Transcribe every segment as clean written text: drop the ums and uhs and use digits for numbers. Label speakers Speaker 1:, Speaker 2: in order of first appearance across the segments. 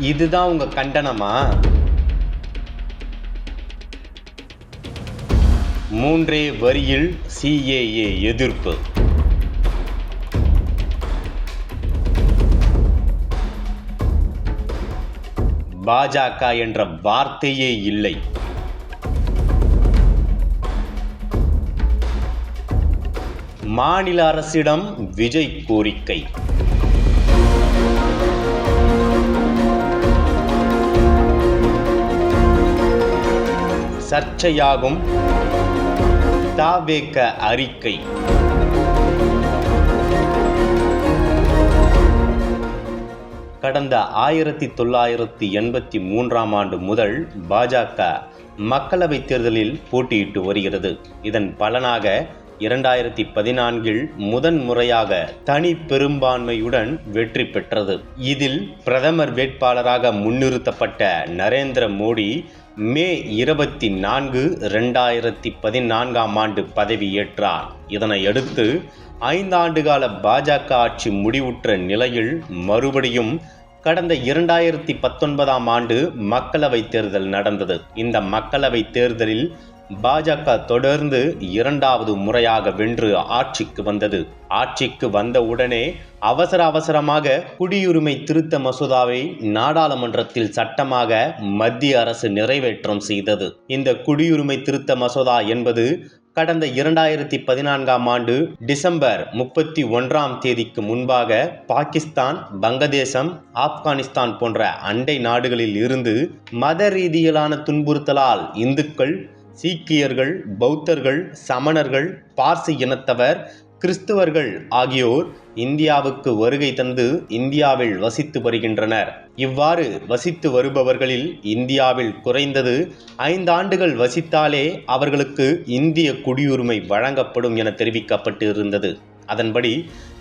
Speaker 1: இதுதான் உங்க கண்டனமா? மூன்றே வரியில் CAA எதிர்ப்பு. பாஜக என்ற வார்த்தையே இல்லை. மாநில அரசிடம் விஜய் கோரிக்கை. சர்ச்சையாகும் தாவேக அறிக்கை. கடந்த 1983ஆம் ஆண்டு முதல் பாஜக மக்களவைத் தேர்தலில் போட்டியிட்டு வருகிறது. இதன் பலனாக 2014இல் முதன்முறையாக தனி பெரும்பான்மையுடன் வெற்றி பெற்றது. இதில் பிரதமர் வேட்பாளராக முன்னிறுத்தப்பட்ட நரேந்திர மோடி மே 24, 2014ஆம் ஆண்டு பதவியேற்றார். இதனையடுத்து 5 ஆண்டுகால பாஜக ஆட்சி முடிவுற்ற நிலையில் மறுபடியும் கடந்த 2019ஆம் ஆண்டு மக்களவைத் தேர்தல் நடந்தது. இந்த மக்களவைத் தேர்தலில் பாஜக தொடர்ந்து 2வது முறையாக வென்று ஆட்சிக்கு வந்தது. ஆட்சிக்கு வந்தவுடனே அவசரமாக குடியுரிமை திருத்த மசோதாவை நாடாளுமன்றத்தில் சட்டமாக மத்திய அரசு நிறைவேற்றம் செய்தது. இந்த குடியுரிமை திருத்த மசோதா என்பது கடந்த 2014ஆம் ஆண்டு டிசம்பர் 31ஆம் தேதிக்கு முன்பாக பாகிஸ்தான், வங்கதேசம், ஆப்கானிஸ்தான் போன்ற அண்டை நாடுகளில் இருந்து மத ரீதியிலான துன்புறுத்தலால் இந்துக்கள், சீக்கியர்கள், பௌத்தர்கள், சமணர்கள், பார்சி இனத்தவர், கிறிஸ்தவர்கள் ஆகியோர் இந்தியாவுக்கு வருகை தந்து இந்தியாவில் வசித்து வருகின்றனர். இவ்வாறு வசித்து வருபவர்களில் இந்தியாவில் குறைந்தது 5 ஆண்டுகள் வசித்தாலே அவர்களுக்கு இந்திய குடியுரிமை வழங்கப்படும் என தெரிவிக்கப்பட்டு இருந்தது. அதன்படி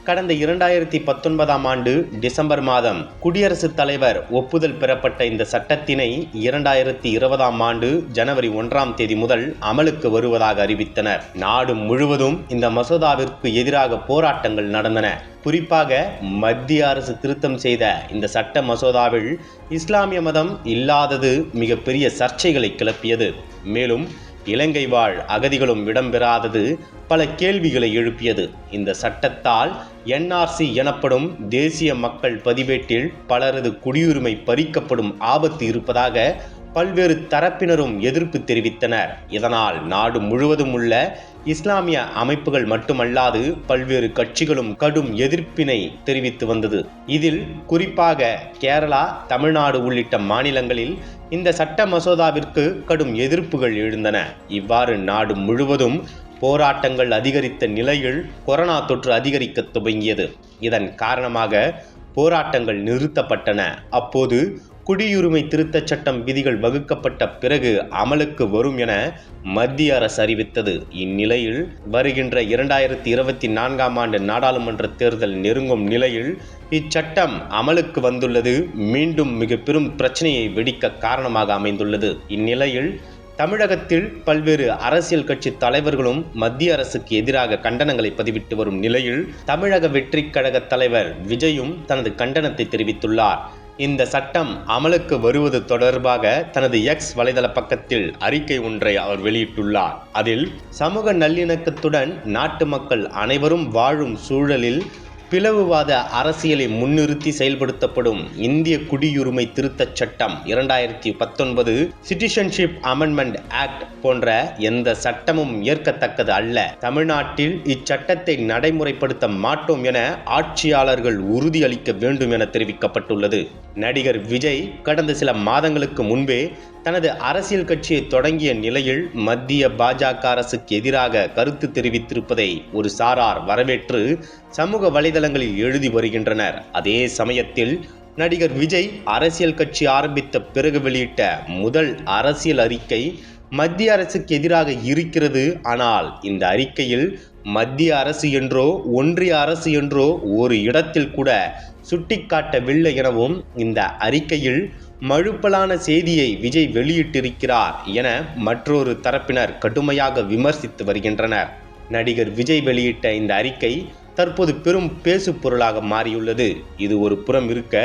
Speaker 1: கடந்த 2019ஆம் ஆண்டு டிசம்பர் மாதம் குடியரசுத் தலைவர் ஒப்புதல் பெறப்பட்ட இந்த சட்டத்தினை 2020ஆம் ஆண்டு ஜனவரி 1ஆம் தேதி முதல் அமலுக்கு வருவதாக அறிவித்தனர். நாடு முழுவதும் இந்த மசோதாவிற்கு எதிராக போராட்டங்கள் நடந்தன. குறிப்பாக மத்திய அரசு திருத்தம் செய்த இந்த சட்ட மசோதாவில் இஸ்லாமிய மதம் இல்லாதது மிகப்பெரிய சர்ச்சைகளை கிளப்பியது. மேலும் இலங்கை வாழ் அகதிகளும் இடம்பெறாதது பல கேள்விகளை எழுப்பியது. இந்த சட்டத்தால் NRC எனப்படும் தேசிய மக்கள் பதிவேட்டில் பலரது குடியுரிமை பறிக்கப்படும் ஆபத்து இருப்பதாக பல்வேறு தரப்பினரும் எதிர்ப்பு தெரிவித்தனர். இதனால் நாடு முழுவதும் உள்ள இஸ்லாமிய அமைப்புகள் மட்டுமல்லாது பல்வேறு கட்சிகளும் கடும் எதிர்ப்பினை தெரிவித்து வந்தது. இதில் குறிப்பாக கேரளா, தமிழ்நாடு உள்ளிட்ட மாநிலங்களில் இந்த சட்ட மசோதாவிற்கு கடும் எதிர்ப்புகள் எழுந்தன. இவ்வாறு நாடு முழுவதும் போராட்டங்கள் அதிகரித்த நிலையில் கொரோனா தொற்று அதிகரிக்க துவங்கியது. இதன் காரணமாக போராட்டங்கள் நிறுத்தப்பட்டன. அப்போது குடியுரிமை திருத்தச் சட்டம் விதிகள் வகுக்கப்பட்ட பிறகு அமலுக்கு வரும் என மத்திய அரசு அறிவித்தது. இந்நிலையில் வருகின்ற 2024ஆம் ஆண்டு நாடாளுமன்ற தேர்தல் நெருங்கும் நிலையில் இச்சட்டம் அமலுக்கு வந்துள்ளது மீண்டும் மிக பெரும் பிரச்சனையை வெடிக்க காரணமாக அமைந்துள்ளது. இந்நிலையில் தமிழகத்தில் பல்வேறு அரசியல் கட்சி தலைவர்களும் மத்திய அரசுக்கு எதிராக கண்டனங்களை பதிவிட்டு வரும் நிலையில் தமிழக வெற்றிக் கழக தலைவர் விஜயும் தனது கண்டனத்தை தெரிவித்துள்ளார். இந்த சட்டம் அமலுக்கு வருவது தொடர்பாக தனது X வலைதள பக்கத்தில் அறிக்கை ஒன்றை அவர் வெளியிட்டுள்ளார். அதில் சமூக நல்லிணக்கத்துடன் நாட்டு மக்கள் அனைவரும் வாழும் சூழலில் பிளவுவாத அரசியலை முன்னிறுத்தி செயல்படுத்தப்படும் இந்திய குடியுரிமை திருத்தச் சட்டம் 2019 சிட்டிசன்ஷிப் அமெண்ட்மெண்ட் ஆக்ட் போன்ற எந்த சட்டமும் ஏற்கத்தக்கது அல்ல. தமிழ்நாட்டில் இச்சட்டத்தை நடைமுறைப்படுத்த மாட்டோம் என ஆட்சியாளர்கள் உறுதியளிக்க வேண்டும் என தெரிவிக்கப்பட்டுள்ளது. நடிகர் விஜய் கடந்த சில மாதங்களுக்கு முன்பே தனது அரசியல் கட்சியை தொடங்கிய நிலையில் மத்திய பாஜக அரசுக்கு எதிராக கருத்து தெரிவித்திருப்பதை ஒரு சாரார் வரவேற்று சமூக வலைதளங்களில் எழுதி வருகின்றனர். அதே சமயத்தில் நடிகர் விஜய் அரசியல் கட்சி ஆரம்பித்த பிறகு வெளியிட்ட முதல் அரசியல் அறிக்கை மத்திய அரசுக்கு எதிராக இருக்கிறது. ஆனால் இந்த அறிக்கையில் மத்திய அரசு என்றோ ஒன்றிய அரசு என்றோ ஒரு இடத்தில் கூட சுட்டிக்காட்டவில்லை எனவும் இந்த அறிக்கையில் மழுப்பலான செய்தியை விஜய் வெளியிட்டிருக்கிறார் என மற்றொரு தரப்பினர் கடுமையாக விமர்சித்து வருகின்றனர். நடிகர் விஜய் வெளியிட்ட இந்த அறிக்கை தற்போது பெரும் பேசு பொருளாக மாறியுள்ளது. இது ஒரு புறம் இருக்க,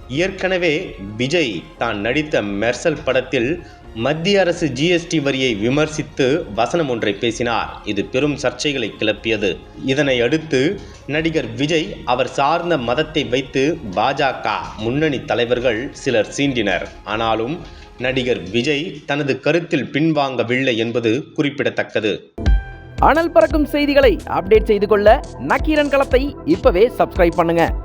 Speaker 1: ஏற்கனவே விஜய் தான் நடித்த மெர்சல் படத்தில் மத்திய அரசு ஜிஎஸ்டி வரியை விமர்சித்து வசனம் ஒன்றை பேசினார். இது பெரும் சர்ச்சைகளை கிளப்பியது. இதனை அடுத்து நடிகர் விஜய் அவர் சார்ந்த மதத்தை வைத்து பாஜக முன்னணி தலைவர்கள் சிலர் சீண்டினர். ஆனாலும் நடிகர் விஜய் தனது கருத்தில் பின்வாங்கவில்லை என்பது குறிப்பிடத்தக்கது.
Speaker 2: அனல் பறக்கும் செய்திகளை அப்டேட் செய்து கொள்ள நக்கீரன் களத்தை இப்பவே சப்ஸ்கிரைப் பண்ணுங்க.